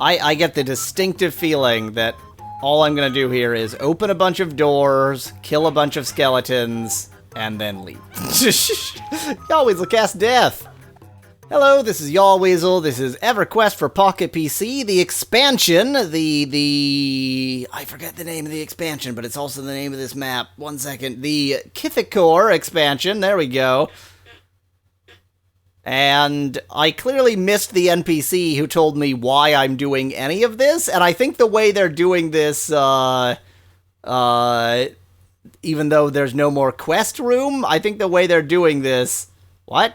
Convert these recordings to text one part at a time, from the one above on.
I get the distinctive feeling that all I'm gonna do here is open a bunch of doors, kill a bunch of skeletons, and then leave. Yallweasel cast death! Hello, this is Yallweasel. This is EverQuest for Pocket PC, the expansion, I forget the name of the expansion, but it's also the name of this map. One second. The Kithikor expansion. There we go. And I clearly missed the NPC who told me why I'm doing any of this, and I think the way they're doing this, even though there's no more quest room, I think the way they're doing this... What?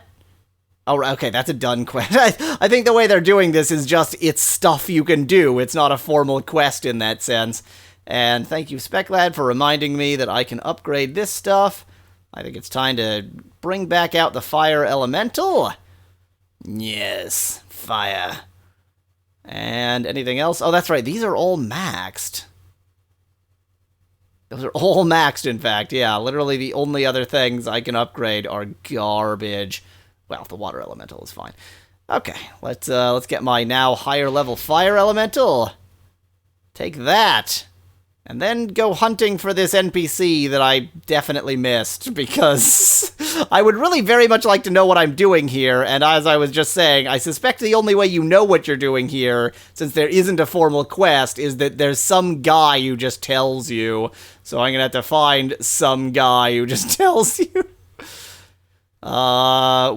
Oh, okay, that's a done quest. I think the way they're doing this is just, it's stuff you can do. It's not a formal quest in that sense. And thank you, Speclad, for reminding me that I can upgrade this stuff. I think it's time to bring back out the fire elemental. Yes, fire. And anything else? Oh, that's right, these are all maxed. Those are all maxed, in fact. Yeah, literally the only other things I can upgrade are garbage. Well, the water elemental is fine. Okay, let's get my now higher level fire elemental. Take that. And then go hunting for this NPC that I definitely missed, because I would really very much like to know what I'm doing here, and as I was just saying, I suspect the only way you know what you're doing here, since there isn't a formal quest, is that there's some guy who just tells you. So I'm gonna have to find some guy who just tells you.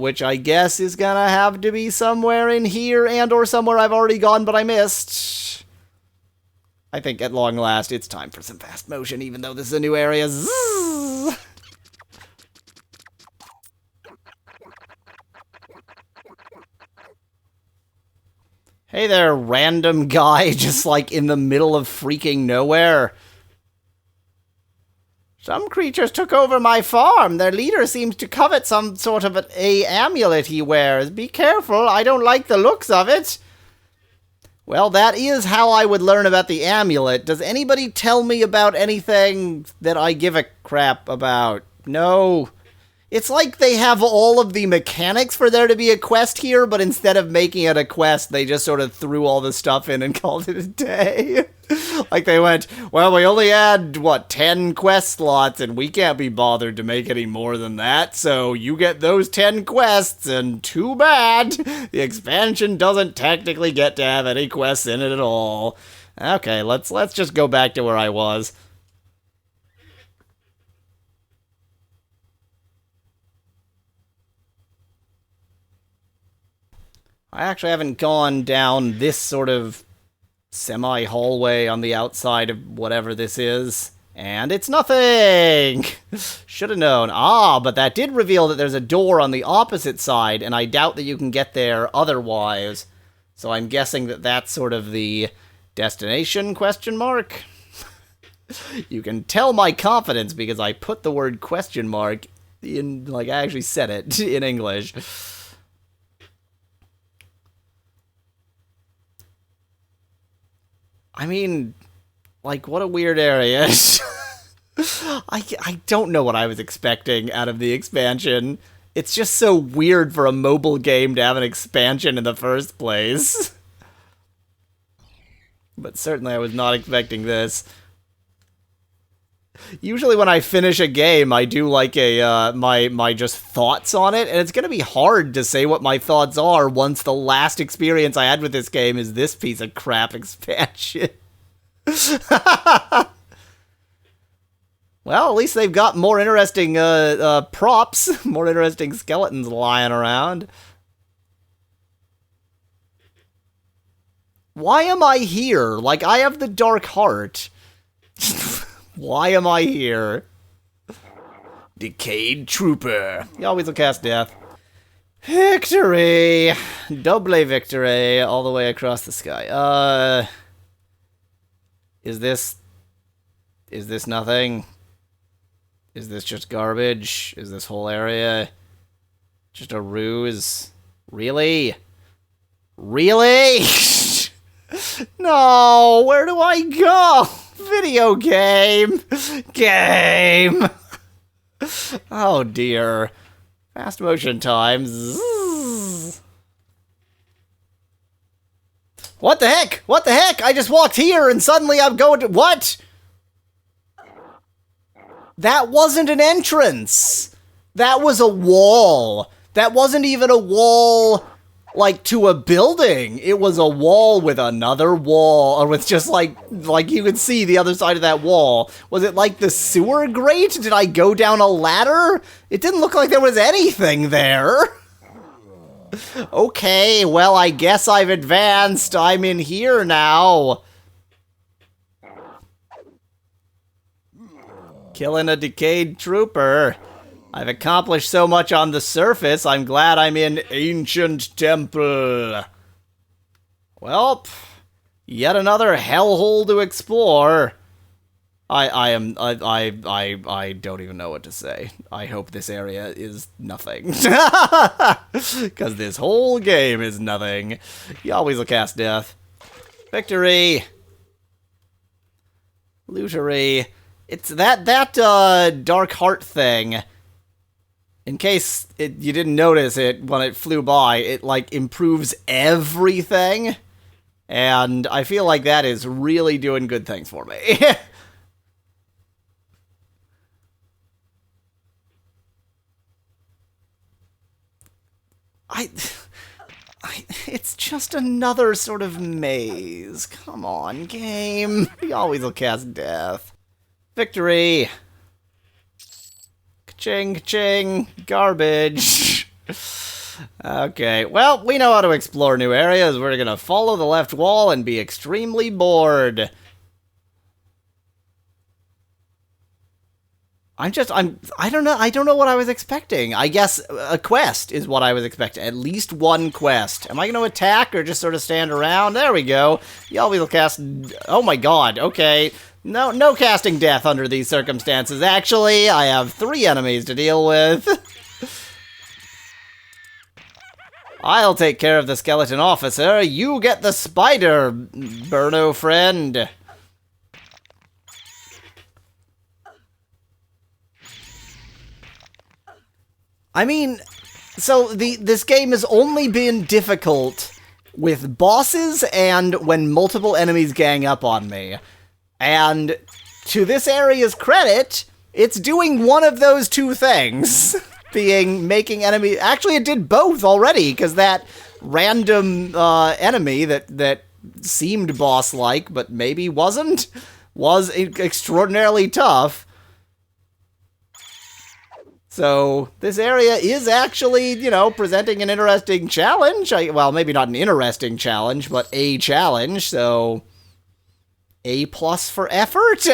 Which I guess is gonna have to be somewhere in here and or somewhere I've already gone but I missed. I think at long last it's time for some fast motion, even though this is a new area. Zzz. Hey there, random guy just like in the middle of freaking nowhere. Some creatures took over my farm. Their leader seems to covet some sort of a amulet he wears. Be careful, I don't like the looks of it. Well, that is how I would learn about the amulet. Does anybody tell me about anything that I give a crap about? No. It's like they have all of the mechanics for there to be a quest here, but instead of making it a quest, they just sort of threw all the stuff in and called it a day. Like they went, well, we only had, 10 quest slots, and we can't be bothered to make any more than that, so you get those 10 quests, and too bad. The expansion doesn't technically get to have any quests in it at all. Okay, let's just go back to where I was. I actually haven't gone down this sort of semi-hallway on the outside of whatever this is. And it's nothing! Should have known. Ah, but that did reveal that there's a door on the opposite side, and I doubt that you can get there otherwise. So I'm guessing that that's sort of the destination, question mark? You can tell my confidence because I put the word question mark in, like, I actually said it in English. I mean, like, what a weird area. I don't know what I was expecting out of the expansion. It's just so weird for a mobile game to have an expansion in the first place. But certainly I was not expecting this. Usually when I finish a game, I do like a, my just thoughts on it, and it's gonna be hard to say what my thoughts are once the last experience I had with this game is this piece of crap expansion. Well, at least they've got more interesting, props, more interesting skeletons lying around. Why am I here? Like, I have the dark heart. Why am I here? Decayed Trooper. You always will cast death. Victory! Double victory all the way across the sky. Is this nothing? Is this just garbage? Is this whole area just a ruse? Really? Really? No, where do I go? Video game! Game! Oh dear. Fast motion time. Zzz. What the heck? What the heck? I just walked here and suddenly I'm going to... What? That wasn't an entrance. That was a wall. That wasn't even a wall, like, to a building. It was a wall with another wall, or with just, like you could see the other side of that wall. Was it like the sewer grate? Did I go down a ladder? It didn't look like there was anything there. Okay, well, I guess I've advanced. I'm in here now. Killing a decayed trooper. I've accomplished so much on the surface, I'm glad I'm in Ancient Temple. Well, yet another hellhole to explore. I don't even know what to say. I hope this area is nothing. Because this whole game is nothing. You always will cast death. Victory! Lootery. It's that dark heart thing. In case you didn't notice it when it flew by, it, like, improves everything. And I feel like that is really doing good things for me. It's just another sort of maze. Come on, game. You always will cast death. Victory. Ka-ching, ka-ching. Garbage. Okay, well, we know how to explore new areas. We're gonna follow the left wall and be extremely bored. I don't know what I was expecting. I guess a quest is what I was expecting. At least one quest. Am I going to attack or just sort of stand around? There we go. Y'all will cast... Oh my god, okay. No casting death under these circumstances. Actually, I have 3 enemies to deal with. I'll take care of the skeleton officer. You get the spider, Burno friend. I mean, so this game has only been difficult with bosses and when multiple enemies gang up on me. And to this area's credit, it's doing one of those 2 things. Being making enemies... Actually, it did both already, because that random enemy that seemed boss-like, but maybe wasn't, was extraordinarily tough. So, this area is actually, you know, presenting an interesting challenge. Well, maybe not an interesting challenge, but a challenge, so... A+ for effort?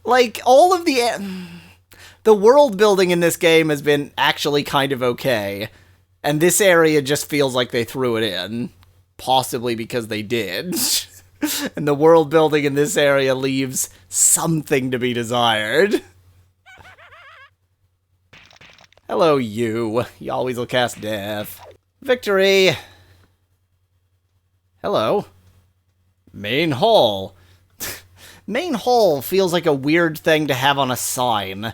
Like, all of the world building in this game has been actually kind of okay. And this area just feels like they threw it in. Possibly because they did. And the world building in this area leaves something to be desired. Hello, you. You always will cast death. Victory! Hello. Main hall. Main hall feels like a weird thing to have on a sign.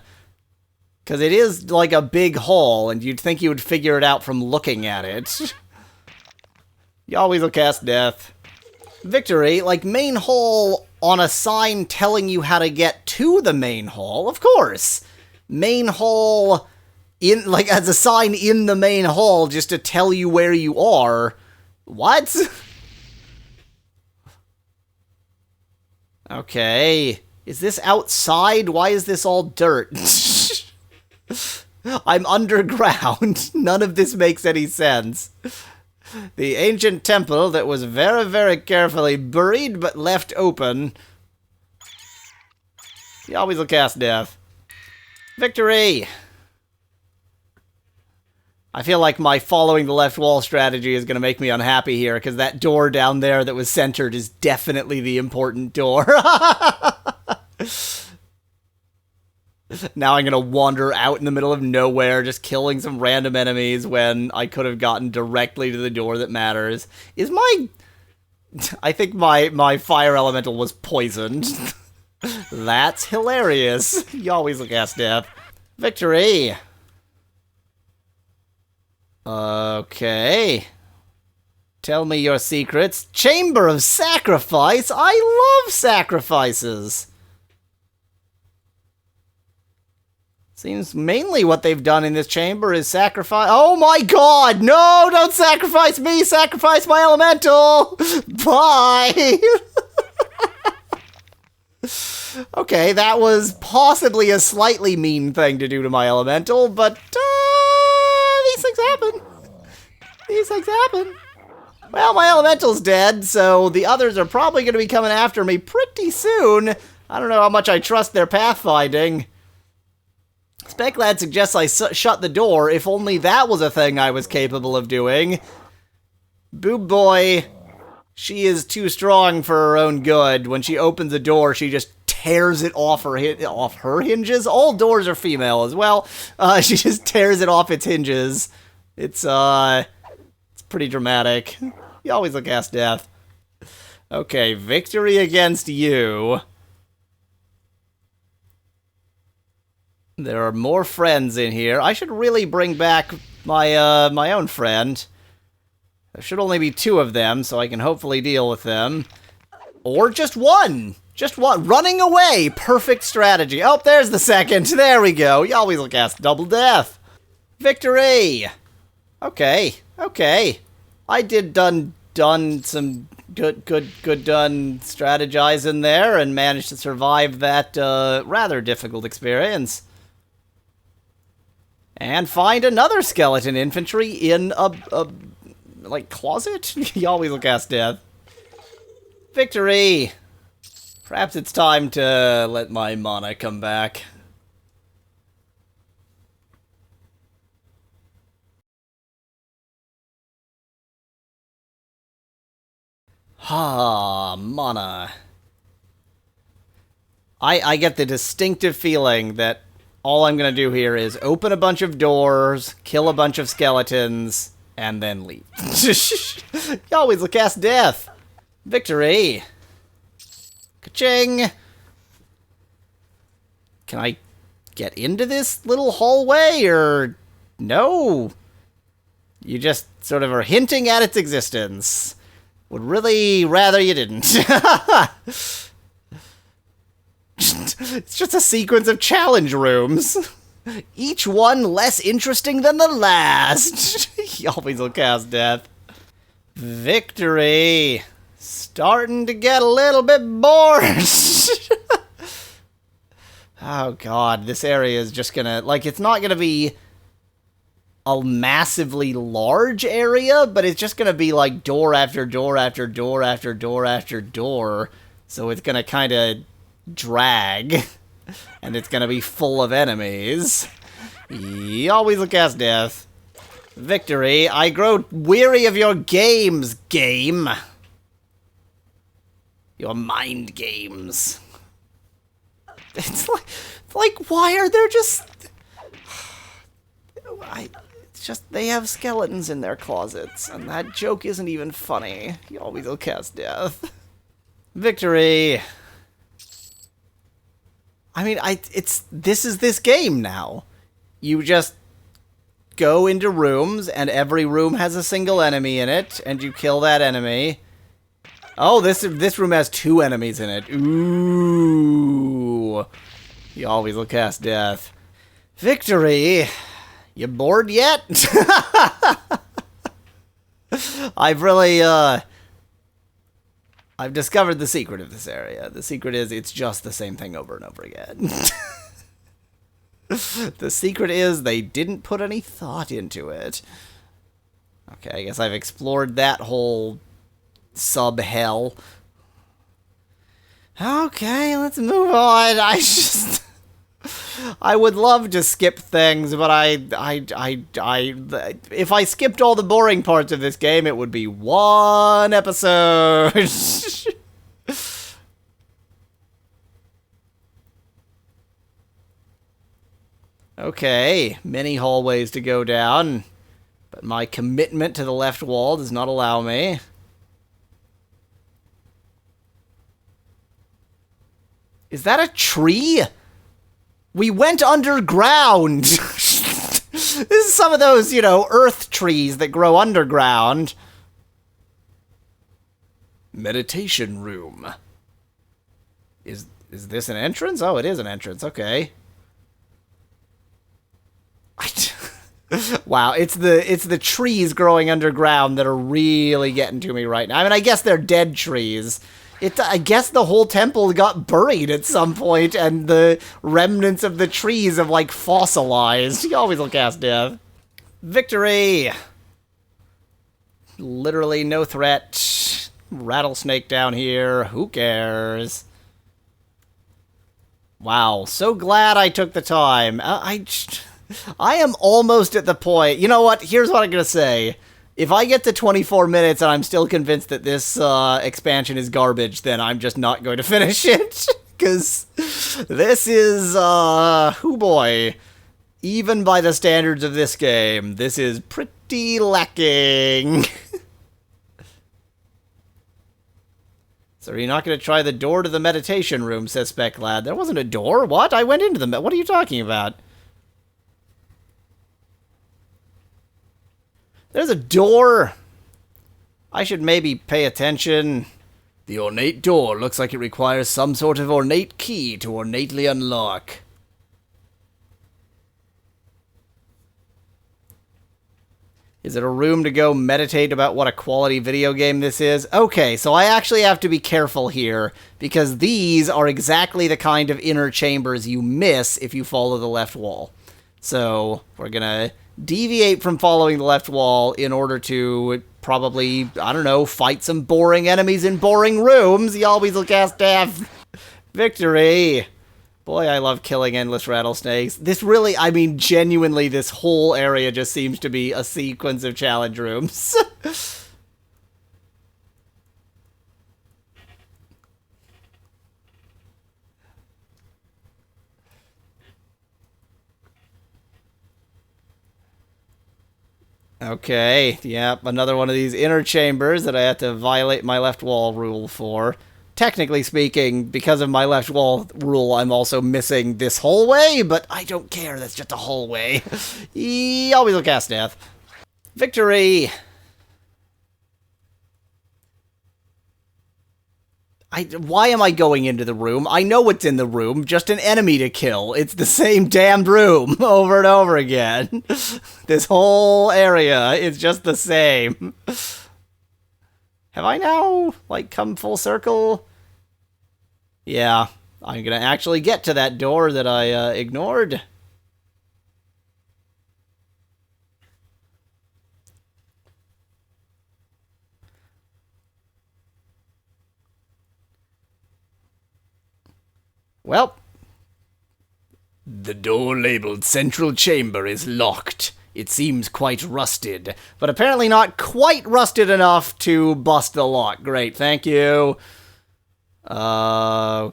Because it is like a big hall, and you'd think you would figure it out from looking at it. You always will cast death. Victory, like main hall on a sign telling you how to get to the main hall, of course. Main hall, like as a sign in the main hall just to tell you where you are. What? Okay. Is this outside? Why is this all dirt? I'm underground. None of this makes any sense. The ancient temple that was very, very carefully buried but left open. You always will cast death. Victory! I feel like my following the left wall strategy is going to make me unhappy here, because that door down there that was centered is definitely the important door. Now I'm going to wander out in the middle of nowhere, just killing some random enemies when I could have gotten directly to the door that matters. Is my... I think my fire elemental was poisoned. That's hilarious. You always will cast death. Victory! Okay. Tell me your secrets. Chamber of Sacrifice? I love sacrifices! Seems mainly what they've done in this chamber is sacrifice. Oh my god! No! Don't sacrifice me! Sacrifice my elemental! Bye! Okay, that was possibly a slightly mean thing to do to my elemental, but these things happen. These things happen. Well, my elemental's dead, so the others are probably going to be coming after me pretty soon. I don't know how much I trust their pathfinding. Speculad suggests I shut the door, if only that was a thing I was capable of doing. Boob boy, she is too strong for her own good. When she opens the door, she just tears it off her hinges. All doors are female as well. She just tears it off its hinges. It's pretty dramatic. You always look ass death. Okay, victory against you. There are more friends in here. I should really bring back my my own friend. There should only be 2 of them, so I can hopefully deal with them. Or just one! Just one. Running away! Perfect strategy. Oh, there's the second. There we go. You always look ass double death. Victory! Okay. Okay. I did done some good strategizing there and managed to survive that rather difficult experience. And find another skeleton infantry in a like, closet? You always look ass death. Victory! Perhaps it's time to let my mana come back. Mana. I get the distinctive feeling that all I'm gonna do here is open a bunch of doors, kill a bunch of skeletons, and then leave. You always look ass death. Victory. Ka-ching. Can I get into this little hallway, or no? You just sort of are hinting at its existence. Would really rather you didn't. It's just a sequence of challenge rooms. Each one less interesting than the last. You always look ass death. Victory. Starting to get a little bit bored. Oh god, this area is just gonna, like, it's not gonna be a massively large area, but it's just gonna be like door after door after door after door after door. So it's gonna kind of drag. And it's gonna be full of enemies. You always look ass death. Victory. I grow weary of your games, game. Your mind games. It's like why are there just... It's just, they have skeletons in their closets, and that joke isn't even funny. You always will cast death. Victory. I mean, this is this game now. You just go into rooms, and every room has a single enemy in it, and you kill that enemy. Oh, this room has 2 enemies in it. Ooh. You always will cast death. Victory. You bored yet? I've really, I've discovered the secret of this area. The secret is it's just the same thing over and over again. The secret is they didn't put any thought into it. Okay, I guess I've explored that whole sub-hell. Okay, let's move on. I would love to skip things, but if I skipped all the boring parts of this game, it would be 1 episode. Okay, many hallways to go down, but my commitment to the left wall does not allow me. Is that a tree? We went underground! This is some of those, you know, earth trees that grow underground. Meditation room. Is this an entrance? Oh, it is an entrance. Okay. Wow, it's the trees growing underground that are really getting to me right now. I mean, I guess they're dead trees. I guess the whole temple got buried at some point, and the remnants of the trees have, like, fossilized. You always will cast death. Victory! Literally no threat. Rattlesnake down here. Who cares? Wow, so glad I took the time. I am almost at the point. You know what? Here's what I'm going to say. If I get to 24 minutes and I'm still convinced that this expansion is garbage, then I'm just not going to finish it. Because this is, oh boy. Even by the standards of this game, this is pretty lacking. So are you not going to try the door to the meditation room, says Speclad. There wasn't a door. What? I went into the... What are you talking about? There's a door. I should maybe pay attention. The ornate door looks like it requires some sort of ornate key to ornately unlock. Is it a room to go meditate about what a quality video game this is? Okay, so I actually have to be careful here, because these are exactly the kind of inner chambers you miss if you follow the left wall. So, we're gonna deviate from following the left wall in order to probably, I don't know, fight some boring enemies in boring rooms. You always will cast death. Victory! Boy, I love killing endless rattlesnakes. This really, I mean, genuinely, this whole area just seems to be a sequence of challenge rooms. Okay, yep, another one of these inner chambers that I have to violate my left wall rule for. Technically speaking, because of my left wall rule, I'm also missing this hallway, but I don't care, that's just a hallway. He always will cast death. Victory! Why am I going into the room? I know what's in the room, just an enemy to kill. It's the same damned room over and over again. This whole area is just the same. Have I now, like, come full circle? Yeah, I'm gonna actually get to that door that I ignored. Well, the door labeled Central Chamber is locked. It seems quite rusted, but apparently not quite rusted enough to bust the lock. Great, thank you. Okay,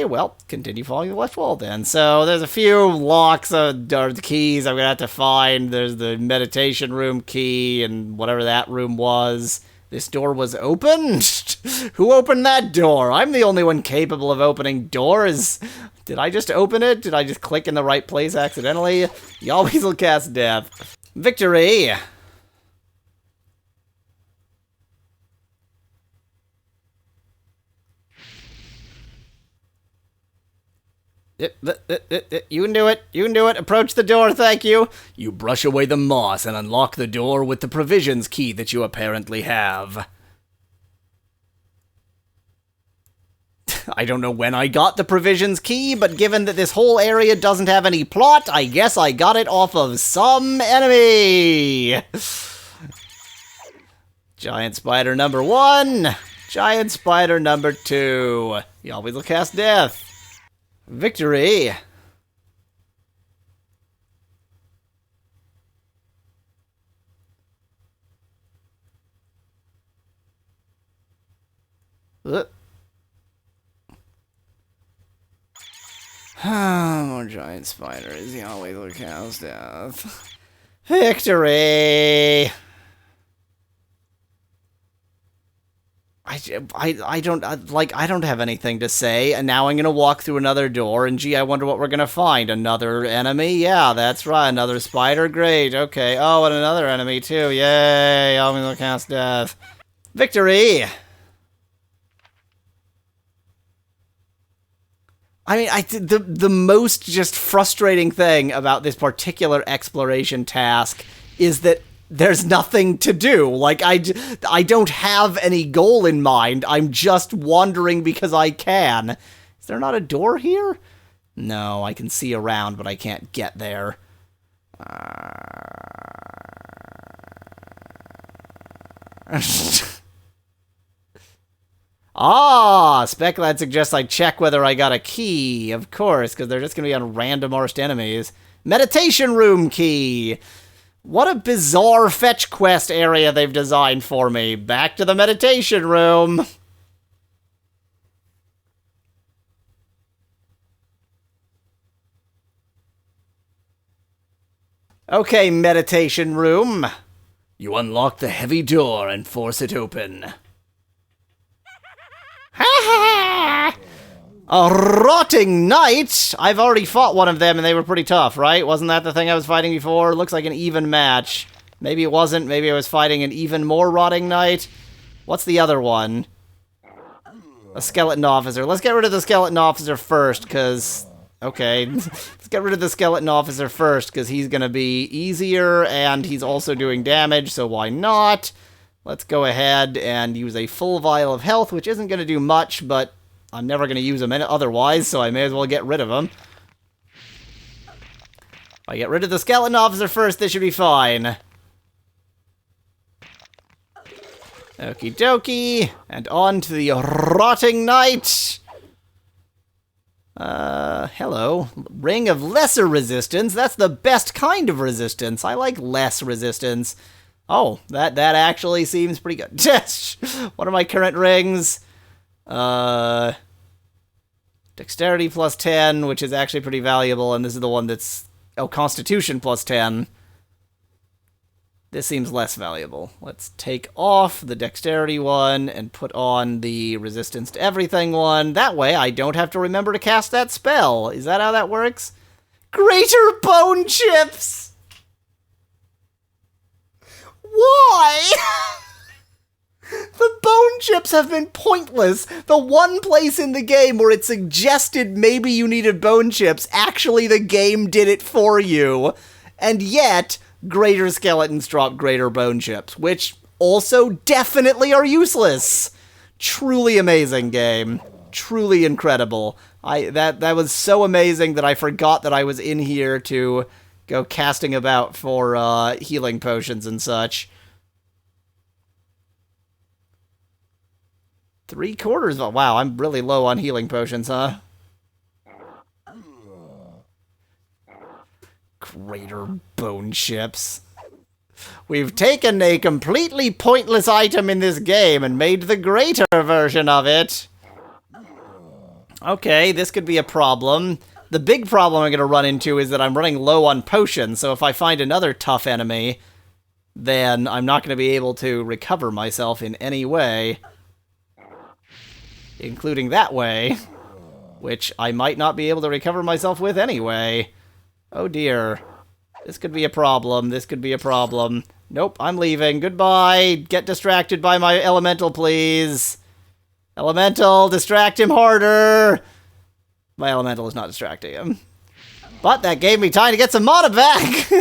well, continue following the left wall then. So there's a few locks or keys I'm gonna have to find. There's the meditation room key and whatever that room was. This door was opened? Who opened that door? I'm the only one capable of opening doors. Did I just open it? Did I just click in the right place accidentally? You always will cast death. Victory! You can do it. You can do it. Approach the door, thank you. You brush away the moss and unlock the door with the provisions key that you apparently have. I don't know when I got the provisions key, but given that this whole area doesn't have any plot, I guess I got it off of some enemy. Giant spider number 1. Giant spider number 2. You always will cast death. Victory! More giant spiders. He always will cast death. Victory! I I don't have anything to say, and now I'm gonna walk through another door, and gee, I wonder what we're gonna find. Another enemy? Yeah, that's right, another spider? Great, okay. Oh, and another enemy, too. Yay, I'm gonna cast death. Victory! I mean, the most just frustrating thing about this particular exploration task is that there's nothing to do. Like, I don't have any goal in mind. I'm just wandering because I can. Is there not a door here? No, I can see around, but I can't get there. Ah, Speculad suggests I check whether I got a key. Of course, because they're just going to be on random arched enemies. Meditation room key. What a bizarre fetch quest area they've designed for me. Back to the meditation room. Okay, meditation room. You unlock the heavy door and force it open. Ha ha! A rotting knight? I've already fought one of them and they were pretty tough, right? Wasn't that the thing I was fighting before? Looks like an even match. Maybe it wasn't. Maybe I was fighting an even more rotting knight. What's the other one? A skeleton officer. Let's get rid of the skeleton officer first, because... Okay. Let's get rid of the skeleton officer first, because he's going to be easier, and he's also doing damage, so why not? Let's go ahead and use a full vial of health, which isn't going to do much, but I'm never going to use him otherwise, so I may as well get rid of him. If I get rid of the skeleton officer first, this should be fine. Okie dokie. And on to the rotting knight. Hello. Ring of lesser resistance. That's the best kind of resistance. I like less resistance. Oh, that actually seems pretty good. What are my current rings? Dexterity plus 10, which is actually pretty valuable, and this is the one that's... Oh, Constitution plus 10. This seems less valuable. Let's take off the Dexterity one and put on the Resistance to Everything one. That way, I don't have to remember to cast that spell. Is that how that works? Greater Bone Chips! Why? The bone chips have been pointless. The one place in the game where it suggested maybe you needed bone chips, actually the game did it for you. And yet, greater skeletons drop greater bone chips, which also definitely are useless. Truly amazing game. Truly incredible. That was so amazing that I forgot that I was in here to go casting about for healing potions and such. 3/4 of... Wow, I'm really low on healing potions, huh? Greater bone chips. We've taken a completely pointless item in this game and made the greater version of it. Okay, this could be a problem. The big problem I'm going to run into is that I'm running low on potions, so if I find another tough enemy, then I'm not going to be able to recover myself in any way. Including that way, which I might not be able to recover myself with anyway. Oh dear. This could be a problem. This could be a problem. Nope, I'm leaving. Goodbye. Get distracted by my elemental, please. Elemental, distract him harder. My elemental is not distracting him. But that gave me time to get some mana back.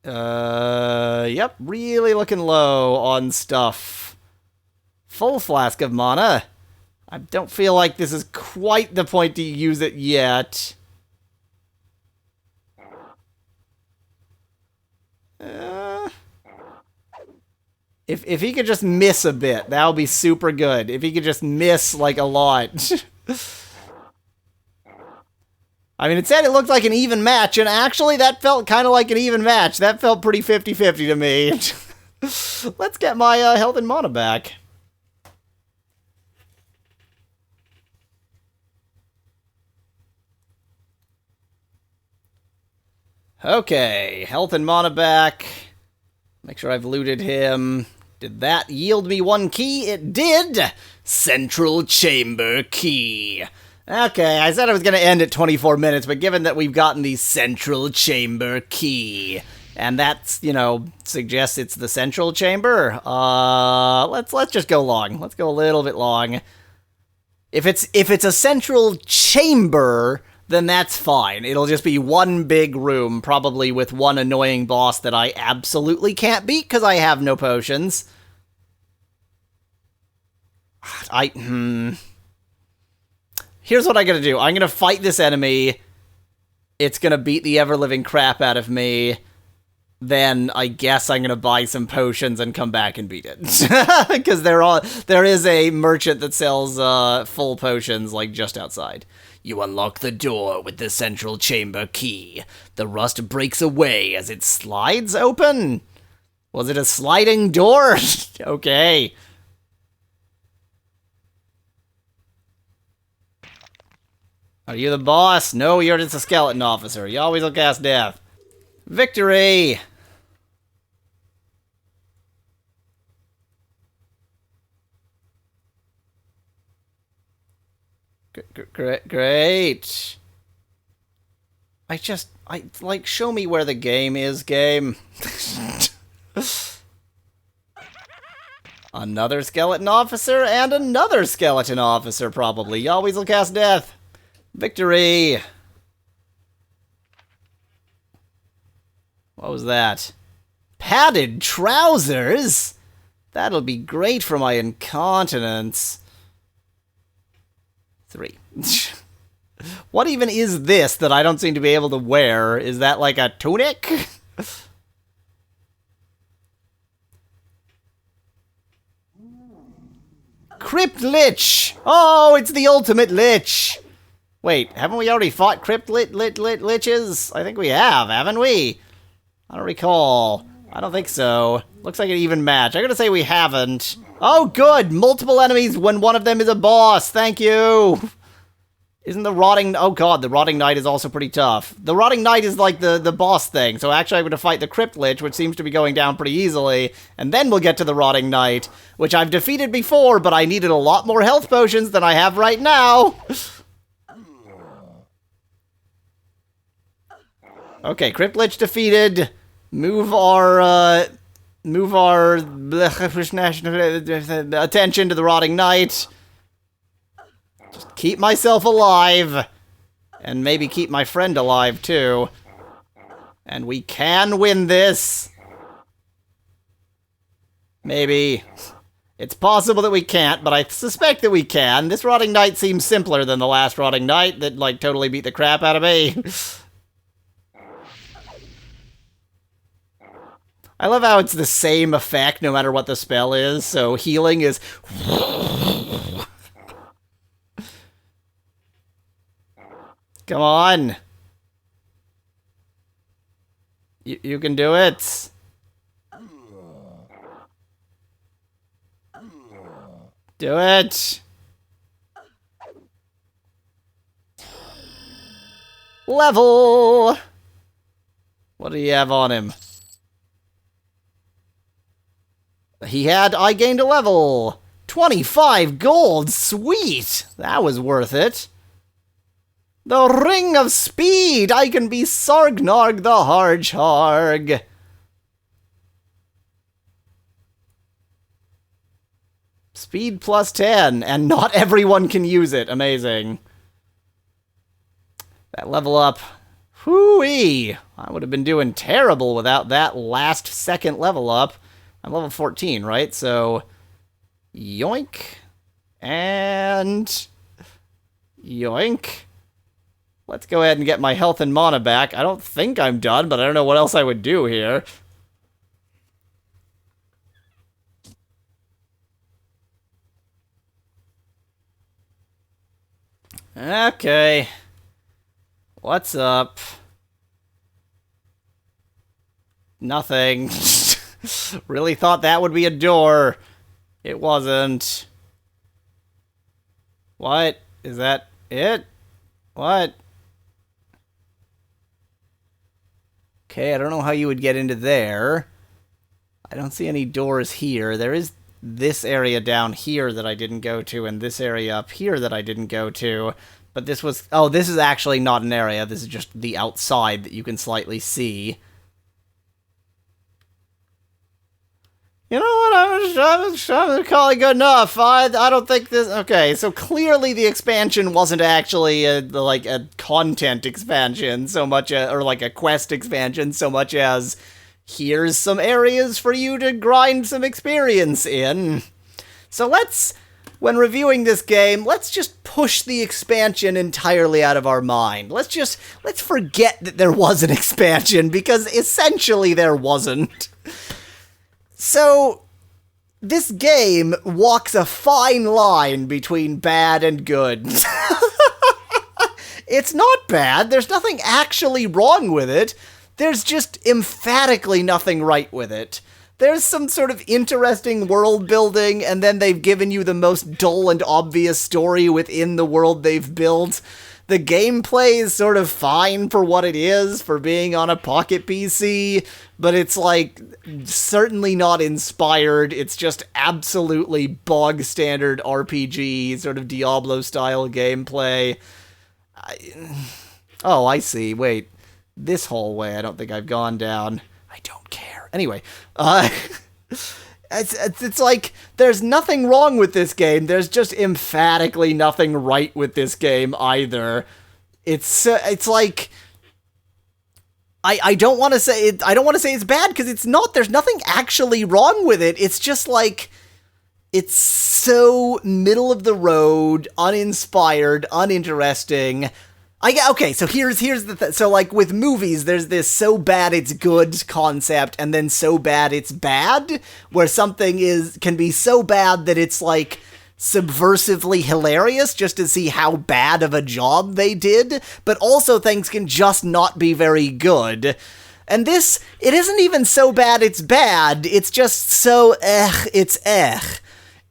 Yep, really looking low on stuff. Full flask of mana. I don't feel like this is quite the point to use it yet. If he could just miss a bit, that would be super good. If he could just miss, like, a lot. I mean, it said it looked like an even match, and actually that felt kind of like an even match. That felt pretty 50-50 to me. Let's get my health and mana back. Okay, health and mana back. Make sure I've looted him. Did that yield me one key? It did! Central Chamber Key. Okay, I said I was going to end at 24 minutes, but given that we've gotten the Central Chamber Key, and that's, you know, suggests it's the Central Chamber, let's just go long. Let's go a little bit long. If it's a Central Chamber, then that's fine. It'll just be one big room, probably with one annoying boss that I absolutely can't beat because I have no potions. Here's what I'm gonna do. I'm gonna fight this enemy. It's gonna beat the ever-living crap out of me. Then I guess I'm gonna buy some potions and come back and beat it. Because there is a merchant that sells full potions, like, just outside. You unlock the door with the Central Chamber Key. The rust breaks away as it slides open. Was it a sliding door? Okay. Are you the boss? No, you're just a skeleton officer. You always will cast death. Victory! Great. Like, show me where the game is, game. Another skeleton officer and another skeleton officer, probably. You always will cast death. Victory! What was that? Padded trousers? That'll be great for my incontinence. 3. What even is this that I don't seem to be able to wear? Is that like a tunic? Crypt Lich! Oh, it's the ultimate Lich! Wait, haven't we already fought Crypt Liches? I think we have, haven't we? I don't recall. I don't think so. Looks like an even match. I'm gonna say we haven't. Oh, good! Multiple enemies when one of them is a boss. Thank you! Isn't the Rotting... Oh, God, the Rotting Knight is also pretty tough. The Rotting Knight is like the boss thing, so actually I'm going to fight the Crypt Lich, which seems to be going down pretty easily, and then we'll get to the Rotting Knight, which I've defeated before, but I needed a lot more health potions than I have right now. Okay, Crypt Lich defeated. Move our attention to the Rotting Knight. Just keep myself alive. And maybe keep my friend alive, too. And we can win this. Maybe. It's possible that we can't, but I suspect that we can. This Rotting Knight seems simpler than the last Rotting Knight that, like, totally beat the crap out of me. I love how it's the same effect no matter what the spell is, so healing is... Come on. You can do it. Do it. Level. What do you have on him? I gained a level. 25 gold. Sweet. That was worth it. The Ring of Speed! I can be Sargnarg the Harge-harg! Speed plus 10, and not everyone can use it. Amazing. That level up. Whoo-wee! I would have been doing terrible without that last second level up. I'm level 14, right? So, yoink. And... yoink. Let's go ahead and get my health and mana back. I don't think I'm done, but I don't know what else I would do here. Okay. What's up? Nothing. Really thought that would be a door. It wasn't. What? Is that it? What? Okay, I don't know how you would get into there. I don't see any doors here. There is this area down here that I didn't go to, and this area up here that I didn't go to. But this was... Oh, this is actually not an area. This is just the outside that you can slightly see. You know what? I'm calling good enough. I don't think this... Okay, so clearly the expansion wasn't actually a content expansion so much as... Or like a quest expansion so much as... Here's some areas for you to grind some experience in. So let's... When reviewing this game, let's just push the expansion entirely out of our mind. Let's forget that there was an expansion, because essentially there wasn't. So, this game walks a fine line between bad and good. It's not bad. There's nothing actually wrong with it. There's just emphatically nothing right with it. There's some sort of interesting world building, and then they've given you the most dull and obvious story within the world they've built. The gameplay is sort of fine for what it is, for being on a Pocket PC, but it's like certainly not inspired. It's just absolutely bog standard RPG, sort of Diablo-style gameplay. Oh, I see. Wait. This hallway I don't think I've gone down. I don't care. Anyway, it's like, there's nothing wrong with this game. There's just emphatically nothing right with this game either. It's like, I don't want to say it, I don't want to say it's bad, because it's not. There's nothing actually wrong with it. It's just like, it's so middle of the road, uninspired, uninteresting. Okay, so here's the so like with movies, there's this so bad it's good concept, and then so bad it's bad, where something can be so bad that it's like subversively hilarious just to see how bad of a job they did, but also things can just not be very good. And this, it isn't even so bad it's bad, it's just so it's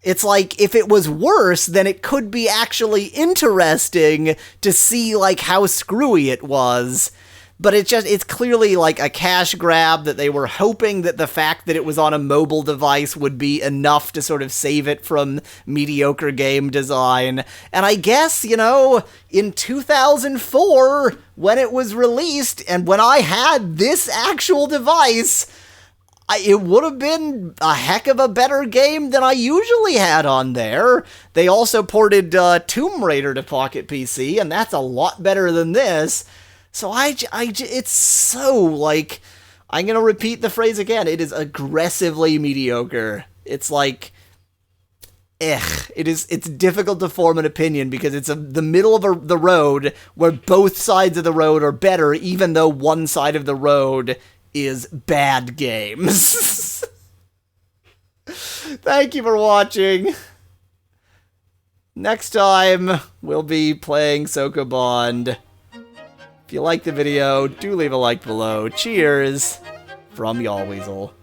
It's like, if it was worse, then it could be actually interesting to see, like, how screwy it was. But it's clearly, like, a cash grab that they were hoping that the fact that it was on a mobile device would be enough to sort of save it from mediocre game design. And I guess, you know, in 2004, when it was released, and when I had this actual device... it would have been a heck of a better game than I usually had on there. They also ported Tomb Raider to Pocket PC, and that's a lot better than this. So it's so, like, I'm gonna repeat the phrase again, it is aggressively mediocre. It's like, it's difficult to form an opinion, because it's the middle of the road, where both sides of the road are better, even though one side of the road is bad games. Thank you for watching. Next time, we'll be playing Sokobond. If you liked the video, do leave a like below. Cheers from Y'all Weasel.